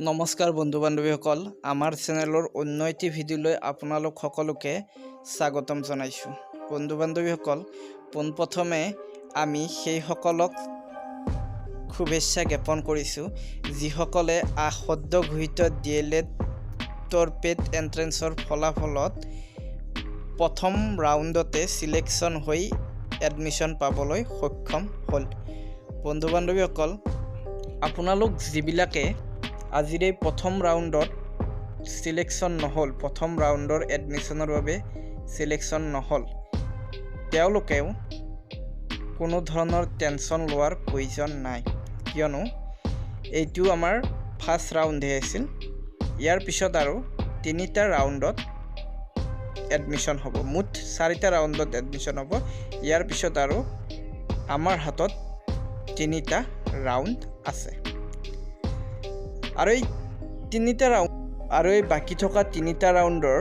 নমস্কাৰ বন্ধু বান্ধৱীসকল, আমাৰ চেনেলৰ অন্য এটি ভিডিঅ'লৈ আপোনালোক সকলোকে স্বাগতম জনাইছোঁ। বন্ধু বান্ধৱীসকল, পোনপ্ৰথমে আমি সেইসকলক শুভেচ্ছা জ্ঞাপন কৰিছোঁ যিসকলে সদ্য ঘোষিত DLEDৰ পেড এণ্ট্ৰেন্সৰ ফলাফলত প্ৰথম ৰাউণ্ডতে চিলেকশ্যন হৈ এডমিশ্যন পাবলৈ সক্ষম হ'ল। বন্ধু বান্ধৱীসকল, আপোনালোক যিবিলাকে আজিৰ এই প্ৰথম ৰাউণ্ডত চিলেকশ্যন নহ'ল, প্ৰথম ৰাউণ্ডৰ এডমিশ্যনৰ বাবে চিলেকশ্যন নহ'ল, তেওঁলোকেও কোনো ধৰণৰ টেনশ্যন লোৱাৰ প্ৰয়োজন নাই, কিয়নো এইটো আমাৰ ফাৰ্ষ্ট ৰাউণ্ডহে আছিল। ইয়াৰ পিছত আৰু 3টা ৰাউণ্ডত এডমিশ্যন হ'ব, মুঠ 4টা ৰাউণ্ডত এডমিশ্যন হ'ব। ইয়াৰ পিছত আৰু আমাৰ হাতত 3টা ৰাউণ্ড আছে আৰু এই 3টা ৰাউণ্ড আৰু এই বাকী থকা 3টা ৰাউণ্ডৰ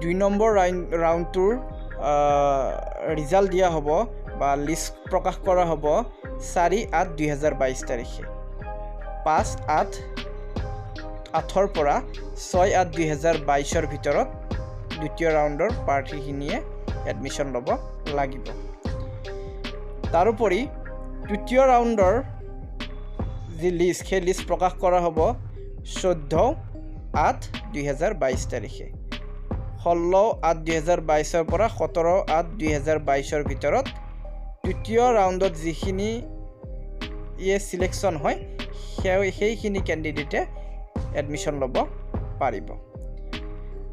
দুই নম্বৰ ৰাউণ্ডটোৰ ৰিজাল্ট দিয়া হ'ব বা লিষ্ট প্ৰকাশ কৰা হ'ব 4/8/2022 তাৰিখে। 5/8/8ৰ পৰা 6/8/2022ৰ ভিতৰত দ্বিতীয় ৰাউণ্ডৰ প্ৰাৰ্থীখিনিয়ে এডমিশ্যন ল'ব লাগিব। তাৰোপৰি তৃতীয় ৰাউণ্ডৰ যি লিষ্ট, সেই লিষ্ট প্ৰকাশ কৰা হ'ব 14/8/2022 তাৰিখে। 16/8/2022ৰ পৰা 17/8/2022ৰ ভিতৰত তৃতীয় ৰাউণ্ডত যিখিনি চিলেকশ্যন হয় সেইখিনি কেণ্ডিডেটে এডমিশ্যন ল'ব পাৰিব।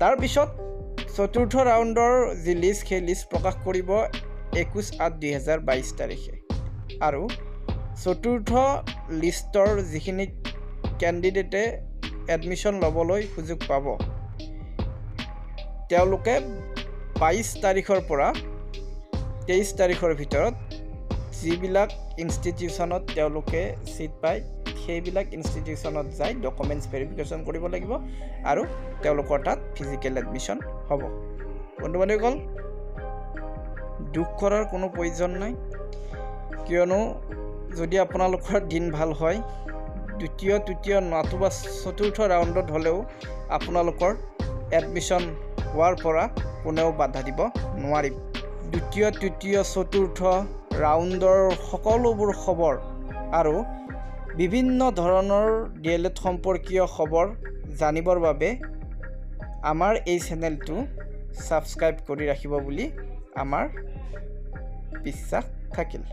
তাৰপিছত চতুৰ্থ ৰাউণ্ডৰ যি লিষ্ট, সেই লিষ্ট প্ৰকাশ কৰিব 21/8/2022 তাৰিখে আৰু চতুৰ্থ লিষ্টৰ যিখিনি কেণ্ডিডেটে এডমিশ্যন ল'বলৈ সুযোগ পাব, তেওঁলোকে 22 তাৰিখৰ পৰা 23 তাৰিখৰ ভিতৰত যিবিলাক ইনষ্টিটিউশ্যনত তেওঁলোকে ছিট পায়, সেইবিলাক ইনষ্টিটিউশ্যনত যাই ডকুমেণ্টছ ভেৰিফিকেশ্যন কৰিব লাগিব আৰু তেওঁলোকৰ তাত ফিজিকেল এডমিশ্যন হ'ব। বন্ধু বান্ধৱীসকল, দুখ কৰাৰ কোনো প্ৰয়োজন নাই, কিয়নো যদি আপোনালোকৰ দিন ভাল হয়, দ্বিতীয়, তৃতীয় নতুবা চতুৰ্থ ৰাউণ্ডত হ'লেও আপোনালোকৰ এডমিশ্যন হোৱাৰ পৰা কোনেও বাধা দিব নোৱাৰিব। দ্বিতীয়, তৃতীয়, চতুৰ্থ ৰাউণ্ডৰ সকলোবোৰ খবৰ আৰু বিভিন্ন ধৰণৰ DLED সম্পৰ্কীয় খবৰ জানিবৰ বাবে আমাৰ এই চেনেলটো ছাবস্ক্ৰাইব কৰি ৰাখিব বুলি আমাৰ বিশ্বাস থাকিল।